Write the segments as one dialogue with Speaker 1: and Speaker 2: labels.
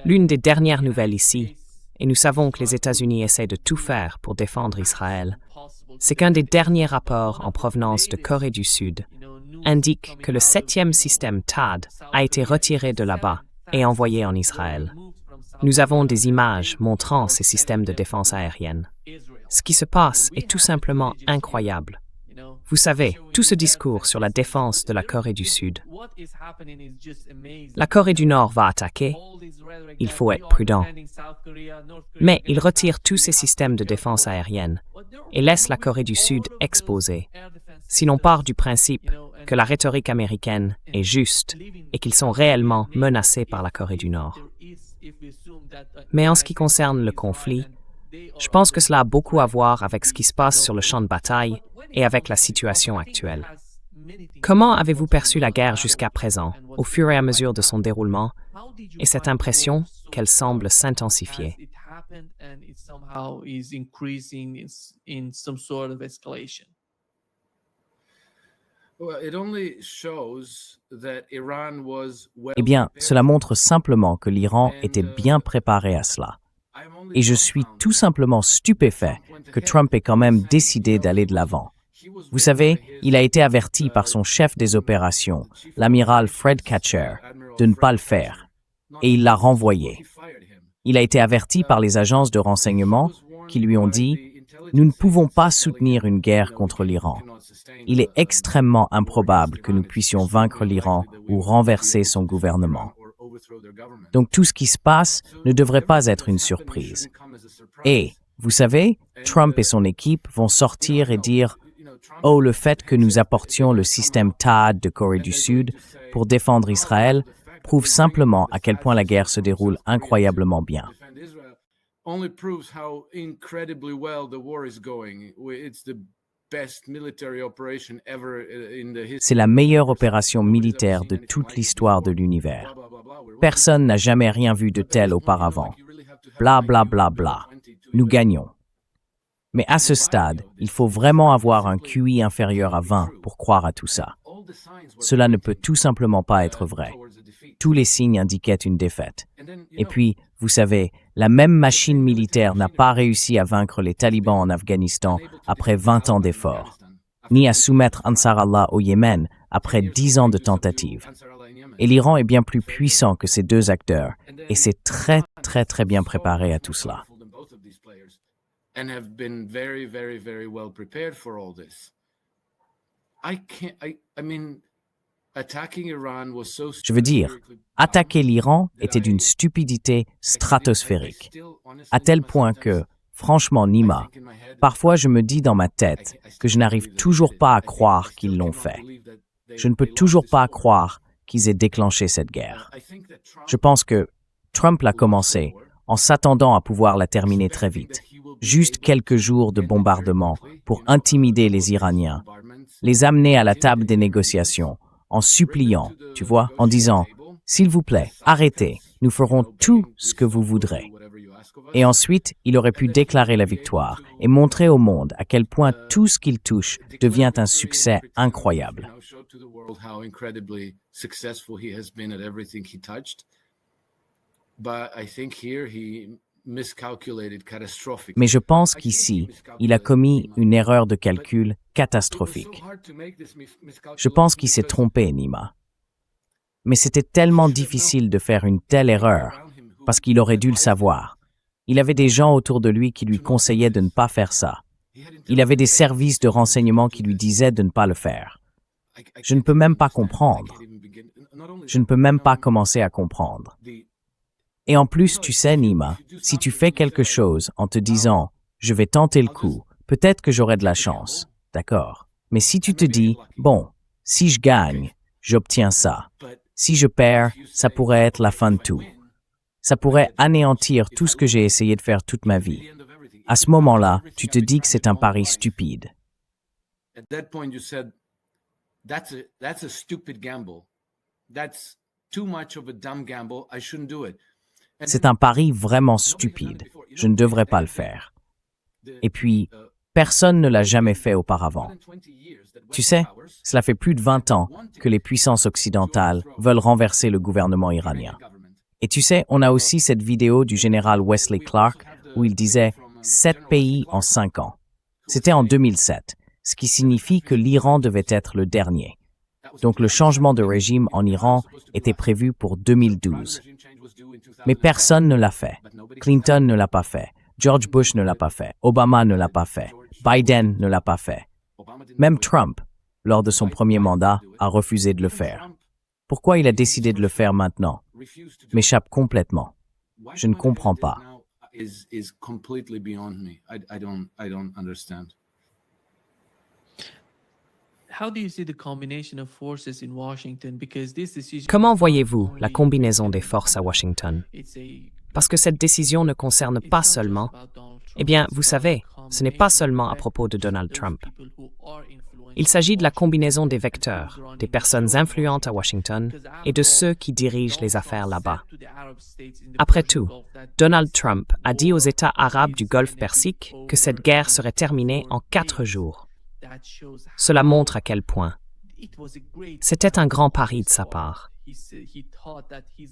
Speaker 1: L'une des dernières nouvelles ici, et nous savons que les États-Unis essaient de tout faire pour défendre Israël, c'est qu'un des derniers rapports en provenance de Corée du Sud indique que le 7e système THAAD a été retiré de là-bas et envoyé en Israël. Nous avons des images montrant ces systèmes de défense aérienne. Ce qui se passe est tout simplement incroyable. Vous savez, tout ce discours sur la défense de la Corée du Sud. La Corée du Nord va attaquer, il faut être prudent. Mais il retire tous ces systèmes de défense aérienne et laisse la Corée du Sud exposée. Si l'on part du principe que la rhétorique américaine est juste et qu'ils sont réellement menacés par la Corée du Nord. Mais en ce qui concerne le conflit, je pense que cela a beaucoup à voir avec ce qui se passe sur le champ de bataille et avec la situation actuelle. Comment avez-vous perçu la guerre jusqu'à présent, au fur et à mesure de son déroulement, et cette impression qu'elle semble s'intensifier?
Speaker 2: Eh bien, cela montre simplement que l'Iran était bien préparé à cela. Et je suis tout simplement stupéfait que Trump ait quand même décidé d'aller de l'avant. Vous savez, il a été averti par son chef des opérations, l'amiral Fred Katcher, de ne pas le faire. Et il l'a renvoyé. Il a été averti par les agences de renseignement qui lui ont dit « Nous ne pouvons pas soutenir une guerre contre l'Iran. Il est extrêmement improbable que nous puissions vaincre l'Iran ou renverser son gouvernement. » Donc tout ce qui se passe ne devrait pas être une surprise. Et, vous savez, Trump et son équipe vont sortir et dire « Oh, le fait que nous apportions le système THAAD de Corée du Sud pour défendre Israël prouve simplement à quel point la guerre se déroule incroyablement bien. » C'est la meilleure opération militaire de toute l'histoire de l'univers. Personne n'a jamais rien vu de tel auparavant. Bla bla bla bla. Nous gagnons. Mais à ce stade, il faut vraiment avoir un QI inférieur à 20 pour croire à tout ça. Cela ne peut tout simplement pas être vrai. Tous les signes indiquaient une défaite. Et puis, vous savez, la même machine militaire n'a pas réussi à vaincre les talibans en Afghanistan après 20 ans d'efforts, ni à soumettre Ansar Allah au Yémen après 10 ans de tentatives. Et l'Iran est bien plus puissant que ces deux acteurs, et c'est très bien préparé à tout cela. Je veux dire, attaquer l'Iran était d'une stupidité stratosphérique, à tel point que, franchement, Nima, parfois je me dis dans ma tête que je n'arrive toujours pas à croire qu'ils l'ont fait. Je ne peux toujours pas croire qu'ils aient déclenché cette guerre. Je pense que Trump l'a commencé en s'attendant à pouvoir la terminer très vite. Juste quelques jours de bombardement pour intimider les Iraniens, les amener à la table des négociations, en suppliant, tu vois, en disant « S'il vous plaît, arrêtez, nous ferons tout ce que vous voudrez ». Et ensuite, il aurait pu déclarer la victoire et montrer au monde à quel point tout ce qu'il touche devient un succès incroyable. Mais je pense qu'ici, il a commis une erreur de calcul catastrophique. Je pense qu'il s'est trompé, Nima. Mais c'était tellement difficile de faire une telle erreur, parce qu'il aurait dû le savoir. Il avait des gens autour de lui qui lui conseillaient de ne pas faire ça. Il avait des services de renseignement qui lui disaient de ne pas le faire. Je ne peux même pas comprendre. Je ne peux même pas commencer à comprendre. Et en plus, tu sais, Nima, si tu fais quelque chose en te disant « je vais tenter le coup, peut-être que j'aurai de la chance », d'accord? Mais si tu te dis « bon, si je gagne, j'obtiens ça. Si je perds, ça pourrait être la fin de tout. Ça pourrait anéantir tout ce que j'ai essayé de faire toute ma vie. » À ce moment-là, tu te dis que c'est un pari stupide. C'est un pari vraiment stupide. Je ne devrais pas le faire. Et puis, Personne ne l'a jamais fait auparavant. Tu sais, cela fait plus de 20 ans que les puissances occidentales veulent renverser le gouvernement iranien. Et tu sais, on a aussi cette vidéo du général Wesley Clark où il disait « 7 pays en 5 ans ». C'était en 2007, ce qui signifie que l'Iran devait être le dernier. Donc le changement de régime en Iran était prévu pour 2012. Mais personne ne l'a fait. Clinton ne l'a pas fait. George Bush ne l'a pas fait. Obama ne l'a pas fait. Biden ne l'a pas fait. Même Trump, lors de son premier mandat, a refusé de le faire. Pourquoi il a décidé de le faire maintenant? M'échappe complètement. Je ne comprends pas.
Speaker 1: Comment voyez-vous la combinaison des forces à Washington? Parce que cette décision ne concerne pas seulement... Eh bien, vous savez, ce n'est pas seulement à propos de Donald Trump. Il s'agit de la combinaison des vecteurs, des personnes influentes à Washington et de ceux qui dirigent les affaires là-bas. Après tout, Donald Trump a dit aux États arabes du Golfe Persique que cette guerre serait terminée en 4 jours. Cela montre à quel point. C'était un grand pari de sa part.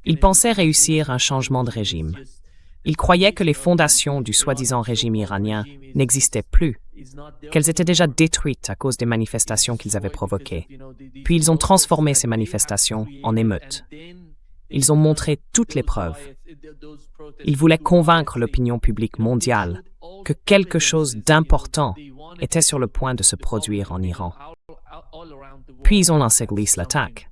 Speaker 1: Il pensait réussir un changement de régime. Il croyait que les fondations du soi-disant régime iranien n'existaient plus, qu'elles étaient déjà détruites à cause des manifestations qu'ils avaient provoquées. Puis ils ont transformé ces manifestations en émeutes. Ils ont montré toutes les preuves. Ils voulaient convaincre l'opinion publique mondiale que quelque chose d'important était sur le point de se produire en Iran. Puis ils ont lancé l'attaque.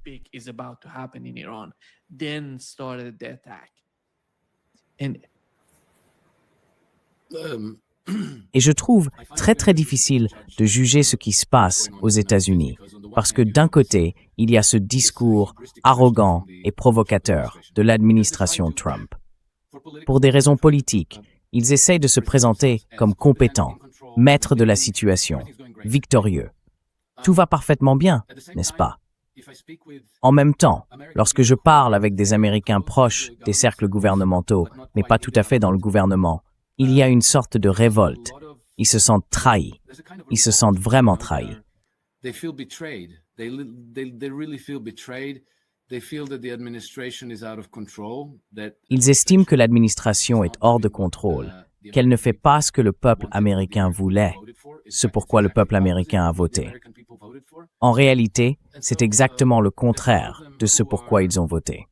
Speaker 2: Et je trouve très difficile de juger ce qui se passe aux États-Unis, parce que d'un côté, il y a ce discours arrogant et provocateur de l'administration Trump. Pour des raisons politiques, ils essayent de se présenter comme compétents, maîtres de la situation, victorieux. Tout va parfaitement bien, n'est-ce pas? En même temps, lorsque je parle avec des Américains proches des cercles gouvernementaux, mais pas tout à fait dans le gouvernement, il y a une sorte de révolte. Ils se sentent trahis. Ils se sentent vraiment trahis. Ils estiment que l'administration est hors de contrôle, qu'elle ne fait pas ce que le peuple américain voulait, ce pourquoi le peuple américain a voté. En réalité, c'est exactement le contraire de ce pourquoi ils ont voté.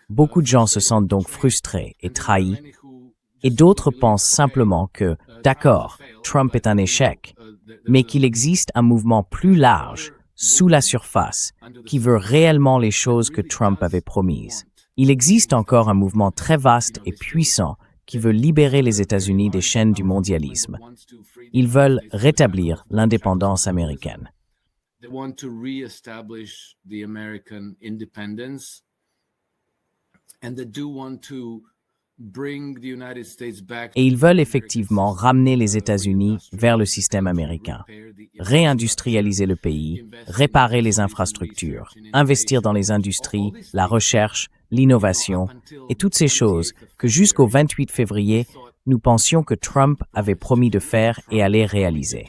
Speaker 2: Beaucoup de gens se sentent donc frustrés et trahis, et d'autres pensent simplement que, d'accord, Trump est un échec, mais qu'il existe un mouvement plus large, sous la surface, qui veut réellement les choses que Trump avait promises. Il existe encore un mouvement très vaste et puissant qui veut libérer les États-Unis des chaînes du mondialisme. Ils veulent rétablir l'indépendance américaine. Et ils veulent effectivement ramener les États-Unis vers le système américain, réindustrialiser le pays, réparer les infrastructures, investir dans les industries, la recherche, l'innovation et toutes ces choses que jusqu'au 28 février, nous pensions que Trump avait promis de faire et allait réaliser.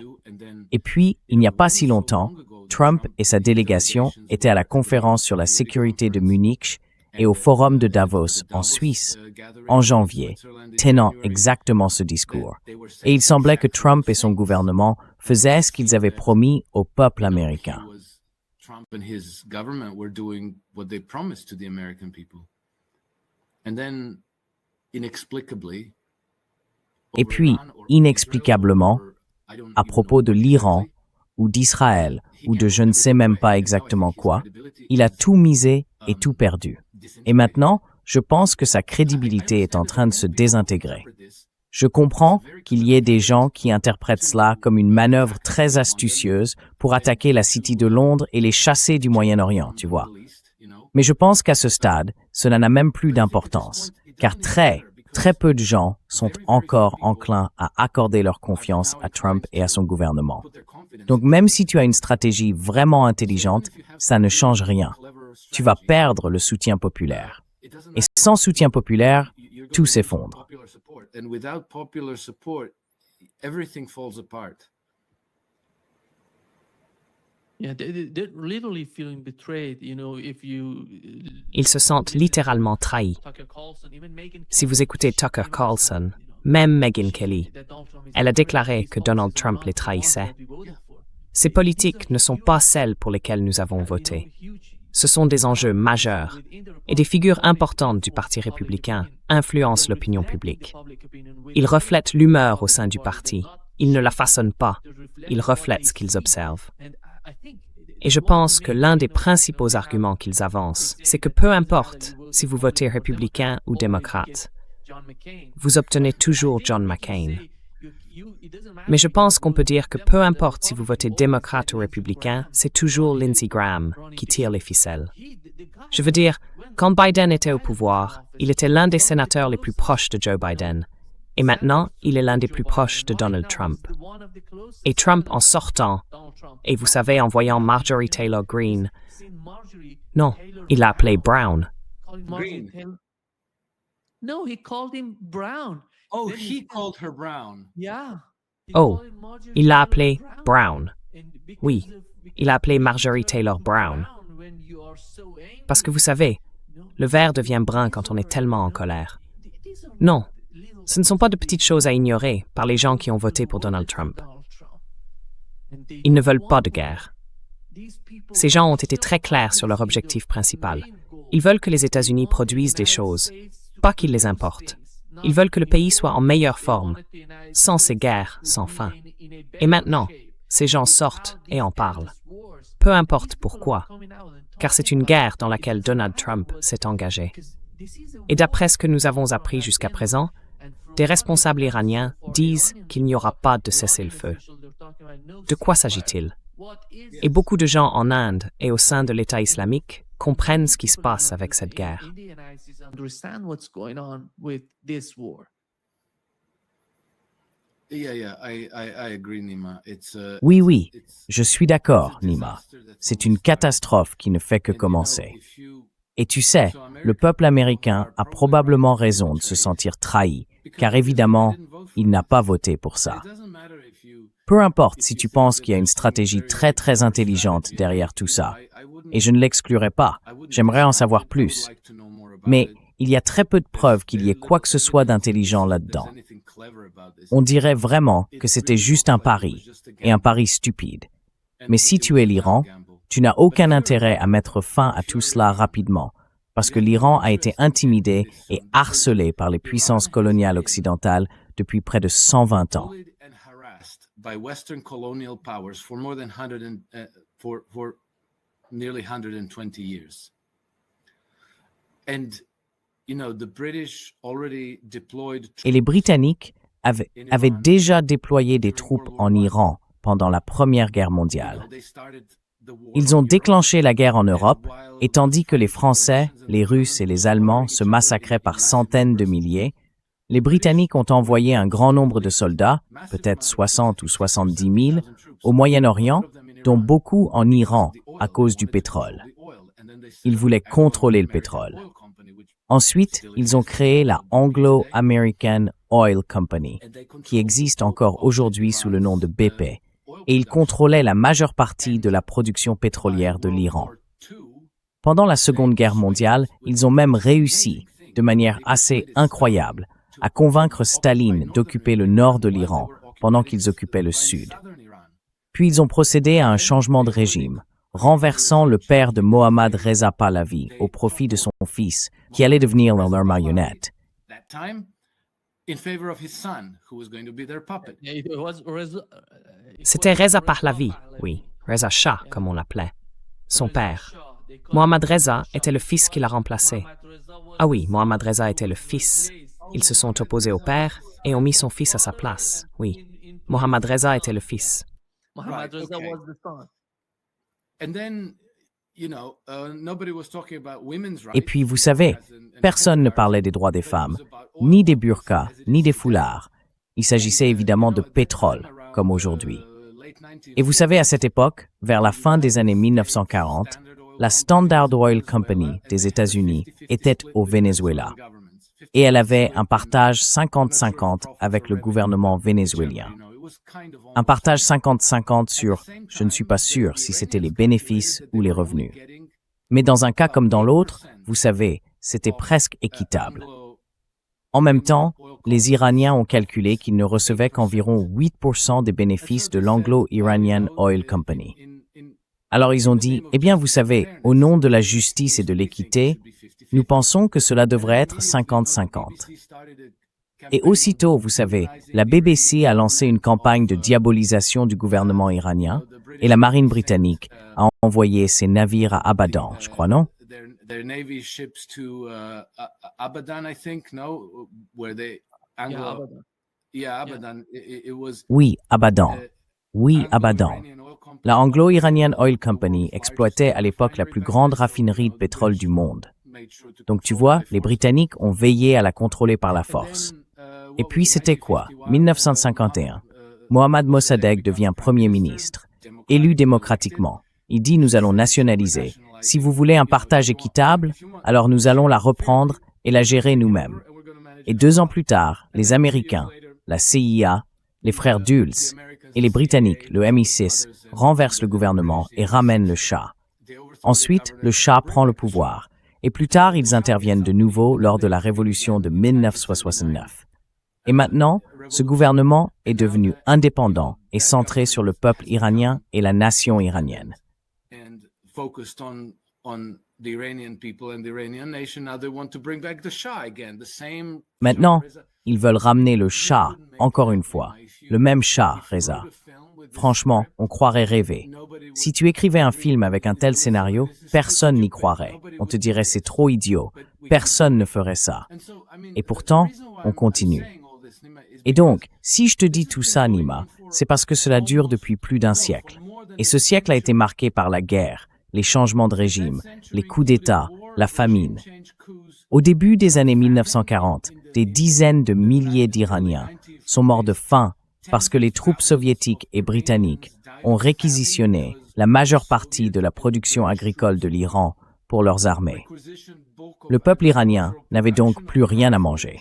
Speaker 2: Et puis, il n'y a pas si longtemps, Trump et sa délégation étaient à la conférence sur la sécurité de Munich et au Forum de Davos, en Suisse, en janvier, tenant exactement ce discours. Et il semblait que Trump et son gouvernement faisaient ce qu'ils avaient promis au peuple américain. Et puis, inexplicablement, à propos de l'Iran, ou d'Israël, ou de je ne sais même pas exactement quoi, il a tout misé et tout perdu. Et maintenant, je pense que sa crédibilité est en train de se désintégrer. Je comprends qu'il y ait des gens qui interprètent cela comme une manœuvre très astucieuse pour attaquer la City de Londres et les chasser du Moyen-Orient, tu vois. Mais je pense qu'à ce stade, cela n'a même plus d'importance, car très peu de gens sont encore enclins à accorder leur confiance à Trump et à son gouvernement. Donc même si tu as une stratégie vraiment intelligente, ça ne change rien. Tu vas perdre le soutien populaire. Et sans soutien populaire, tout s'effondre.
Speaker 3: everything falls apart.
Speaker 4: Yeah, they're literally feeling betrayed, if you
Speaker 1: Ils se sentent littéralement trahis.
Speaker 4: Tucker Carlson, even Megyn
Speaker 1: Si vous
Speaker 4: Kelly,
Speaker 1: écoutez Tucker
Speaker 4: even
Speaker 1: Carlson,
Speaker 4: said,
Speaker 1: même Megyn Kelly,
Speaker 4: that Donald Trump is
Speaker 1: elle a
Speaker 4: a
Speaker 1: déclaré
Speaker 4: terrorist,
Speaker 1: que
Speaker 4: these
Speaker 1: Donald
Speaker 4: policies are
Speaker 1: Trump
Speaker 4: not
Speaker 1: les
Speaker 4: the ones
Speaker 1: trahissait.
Speaker 4: that we voted for.
Speaker 1: Ces politiques ne sont pas celles pour lesquelles nous avons voté. Ce sont des enjeux majeurs, et des figures importantes du Parti républicain influencent l'opinion publique. Ils reflètent l'humeur au sein du parti. Ils ne la façonnent pas. Ils reflètent ce qu'ils observent. Et je pense que l'un des principaux arguments qu'ils avancent, c'est que peu importe si vous votez républicain ou démocrate, vous obtenez toujours John McCain. Mais je pense qu'on peut dire que peu importe si vous votez démocrate ou républicain, c'est toujours Lindsey Graham qui tire les ficelles. Je veux dire, quand Biden était au pouvoir, il était l'un des sénateurs les plus proches de Joe Biden. Et maintenant, il est l'un des plus proches de Donald Trump. Et Trump, en sortant, et vous savez, en voyant Marjorie Taylor Greene, non, il l'a appelé Brown.
Speaker 3: Green.
Speaker 4: No, he called him Brown.
Speaker 3: Oh,
Speaker 4: Then
Speaker 3: he called her brown.
Speaker 4: Yeah. He
Speaker 1: Oh,
Speaker 4: called him Marjorie
Speaker 1: il l'a
Speaker 4: Taylor
Speaker 1: appelé Brown.
Speaker 4: And because
Speaker 1: Oui,
Speaker 4: of-
Speaker 1: il a appelé
Speaker 4: because
Speaker 1: Marjorie
Speaker 4: you
Speaker 1: Taylor
Speaker 4: turn
Speaker 1: Brown.
Speaker 4: when you are so angry,
Speaker 1: Parce que vous savez, le vert devient brun quand on est tellement en colère. Non, ce ne sont pas de petites choses à ignorer par les gens qui ont voté pour Donald Trump. Ils ne veulent pas de guerre. Ces gens ont été très clairs sur leur objectif principal. Ils veulent que les États-Unis produisent des choses, pas qu'ils les importent. Ils veulent que le pays soit en meilleure forme, sans ces guerres sans fin. Et maintenant, ces gens sortent et en parlent. Peu importe pourquoi, car c'est une guerre dans laquelle Donald Trump s'est engagé. Et d'après ce que nous avons appris jusqu'à présent, des responsables iraniens disent qu'il n'y aura pas de cessez-le-feu. De quoi s'agit-il? Et beaucoup de gens en Inde et au sein de l'État islamique comprennent ce qui se passe avec cette guerre.
Speaker 4: Understand what's going on with this war.
Speaker 3: Yeah, I agree, Nima.
Speaker 2: Oui, oui, je suis d'accord, Nima. C'est une catastrophe qui ne fait que commencer. Et tu sais, le peuple américain a probablement raison de se sentir trahi, car évidemment, il n'a pas voté pour ça. Peu importe si tu penses qu'il y a une stratégie très très intelligente derrière tout ça, et je ne l'exclurai pas, j'aimerais en savoir plus. Mais il y a très peu de preuves qu'il y ait quoi que ce soit d'intelligent là-dedans. On dirait vraiment que c'était juste un pari, et un pari stupide. Mais si tu es l'Iran, tu n'as aucun intérêt à mettre fin à tout cela rapidement, parce que l'Iran a été intimidé et harcelé par les puissances coloniales occidentales depuis près de 120 ans.
Speaker 3: By Western colonial powers for more than for nearly 120 years. And the British already deployed.
Speaker 2: Et les Britanniques avaient déjà déployé des troupes en Iran pendant la Première Guerre mondiale. Ils ont déclenché la guerre en Europe, et tandis que les Français, les Russes et les Allemands se massacraient par centaines de milliers, les Britanniques ont envoyé un grand nombre de soldats, peut-être 60 ou 70 000, au Moyen-Orient, dont beaucoup en Iran à cause du pétrole. Ils voulaient contrôler le pétrole. Ensuite, ils ont créé la Anglo-American Oil Company, qui existe encore aujourd'hui sous le nom de BP, et ils contrôlaient la majeure partie de la production pétrolière de l'Iran. Pendant la Seconde Guerre mondiale, ils ont même réussi, de manière assez incroyable, à convaincre Staline d'occuper le nord de l'Iran pendant qu'ils occupaient le sud. Puis ils ont procédé à un changement de régime, renversant le père de Mohammad Reza Pahlavi au profit de son fils, qui allait devenir leur marionnette.
Speaker 1: C'était Reza Pahlavi, oui, Reza Shah comme on l'appelait, son père. Mohammad Reza était le fils qui l'a remplacé. Ah oui, Mohammad Reza était le fils. Ils se sont opposés au père et ont mis son fils à sa place, oui. Mohammad Reza était le fils.
Speaker 4: Mohammad Reza was the son.
Speaker 2: Et puis, vous savez, personne ne parlait des droits des femmes, ni des burqas, ni des foulards. Il s'agissait évidemment de pétrole, comme aujourd'hui. Et vous savez, à cette époque, vers la fin des années 1940, la Standard Oil Company des États-Unis était au Venezuela. et elle avait un partage 50-50 avec le gouvernement vénézuélien. Un partage 50-50 sur, je ne suis pas sûr si c'était les bénéfices ou les revenus. Mais dans un cas comme dans l'autre, vous savez, c'était presque équitable. En même temps, les Iraniens ont calculé qu'ils ne recevaient qu'environ 8% des bénéfices de l'Anglo-Iranian Oil Company. Alors ils ont dit, eh bien vous savez, au nom de la justice et de l'équité, nous pensons que cela devrait être 50-50. Et aussitôt, vous savez, la BBC a lancé une campagne de diabolisation du gouvernement iranien et la marine britannique a envoyé ses navires à Abadan, je crois, non?
Speaker 3: Their navy ships to Abadan, I think, no, where they Abadan. It was
Speaker 2: Oui, Abadan. Oui, Abadan. La Anglo-Iranian Oil Company exploitait à l'époque la plus grande raffinerie de pétrole du monde. Donc tu vois, les Britanniques ont veillé à la contrôler par la force. Et puis c'était quoi? 1951. Mohammad Mossadegh devient Premier ministre, élu démocratiquement. Il dit nous allons nationaliser. Si vous voulez un partage équitable, alors nous allons la reprendre et la gérer nous-mêmes. Et 2 ans plus tard, les Américains, la CIA, les frères Dulles et les Britanniques, le MI6, renversent le gouvernement et ramènent le Shah. Ensuite, le Shah prend le pouvoir. Et plus tard, ils interviennent de nouveau lors de la révolution de 1969. Et maintenant, ce gouvernement est devenu indépendant et centré sur le peuple iranien et la nation iranienne. Maintenant, ils veulent ramener le Shah, encore une fois, le même Shah, Reza. Franchement, on croirait rêver. Si tu écrivais un film avec un tel scénario, personne n'y croirait. On te dirait c'est trop idiot. Personne ne ferait ça. Et pourtant, on continue. Et donc, si je te dis tout ça, Nima, c'est parce que cela dure depuis plus d'1 siècle. Et ce siècle a été marqué par la guerre, les changements de régime, les coups d'État, la famine. Au début des années 1940, des dizaines de milliers d'Iraniens sont morts de faim parce que les troupes soviétiques et britanniques ont réquisitionné la majeure partie de la production agricole de l'Iran pour leurs armées. Le peuple iranien n'avait donc plus rien à manger.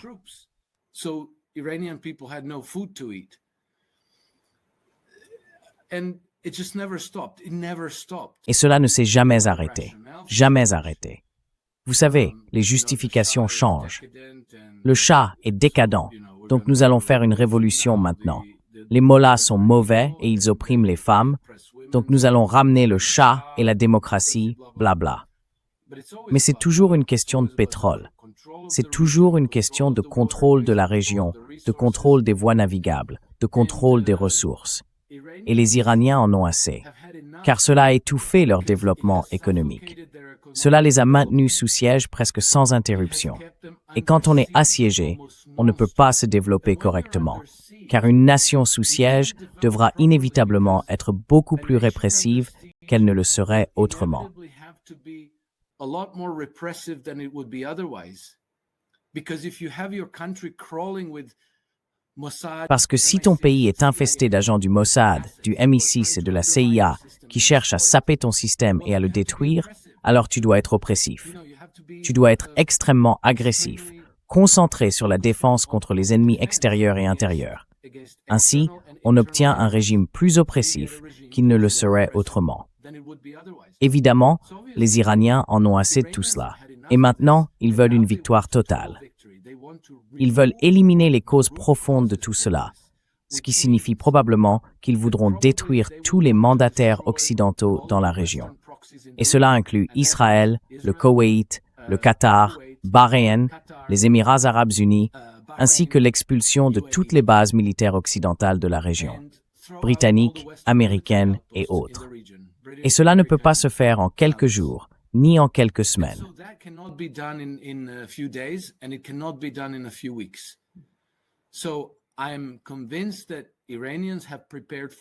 Speaker 2: Et cela ne s'est jamais arrêté. Jamais arrêté. Vous savez, les justifications changent. Le Shah est décadent, donc nous allons faire une révolution maintenant. Les mollahs sont mauvais et ils oppriment les femmes, donc nous allons ramener le Shah et la démocratie, blabla. Mais c'est toujours une question de pétrole. C'est toujours une question de contrôle de la région, de contrôle des voies navigables, de contrôle des ressources. Et les Iraniens en ont assez, car cela a étouffé leur développement économique. Cela les a maintenus sous siège presque sans interruption. Et quand on est assiégé, on ne peut pas se développer correctement, car une nation sous siège devra inévitablement être beaucoup plus répressive qu'elle ne le serait autrement. Parce que si ton pays est infesté d'agents du Mossad, du MI6 et de la CIA qui cherchent à saper ton système et à le détruire, alors tu dois être oppressif. Tu dois être extrêmement agressif, concentré sur la défense contre les ennemis extérieurs et intérieurs. Ainsi, on obtient un régime plus oppressif qu'il ne le serait autrement. Évidemment, les Iraniens en ont assez de tout cela. Et maintenant, ils veulent une victoire totale. Ils veulent éliminer les causes profondes de tout cela, ce qui signifie probablement qu'ils voudront détruire tous les mandataires occidentaux dans la région. Et cela inclut Israël, le Koweït, le Qatar, Bahreïn, les Émirats arabes unis, ainsi que l'expulsion de toutes les bases militaires occidentales de la région, britanniques, américaines et autres. Et cela ne peut pas se faire en quelques jours, ni en quelques semaines.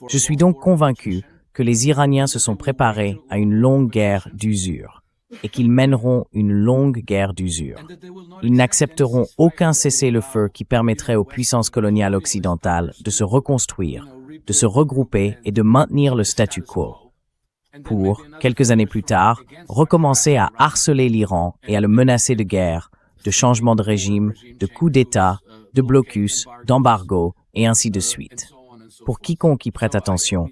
Speaker 2: Je suis donc convaincu que les Iraniens se sont préparés à une longue guerre d'usure et qu'ils mèneront une longue guerre d'usure. Ils n'accepteront aucun cessez-le-feu qui permettrait aux puissances coloniales occidentales de se reconstruire, de se regrouper et de maintenir le statu quo, pour, quelques années plus tard, recommencer à harceler l'Iran et à le menacer de guerre de changement de régime, de coup d'État, de blocus, d'embargo, et ainsi de suite. Pour quiconque y prête attention,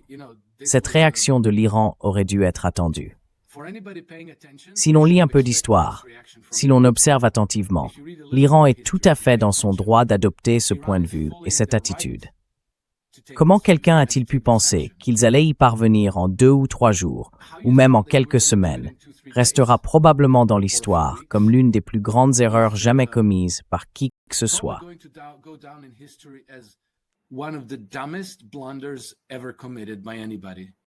Speaker 2: cette réaction de l'Iran aurait dû être attendue. Si l'on lit un peu d'histoire, si l'on observe attentivement, l'Iran est tout à fait dans son droit d'adopter ce point de vue et cette attitude. Comment quelqu'un a-t-il pu penser qu'ils allaient y parvenir en 2 ou 3 jours, ou même en quelques semaines, restera probablement dans l'histoire comme l'une des plus grandes erreurs jamais commises par qui que ce soit.
Speaker 3: One of the dumbest blunders ever committed by anybody.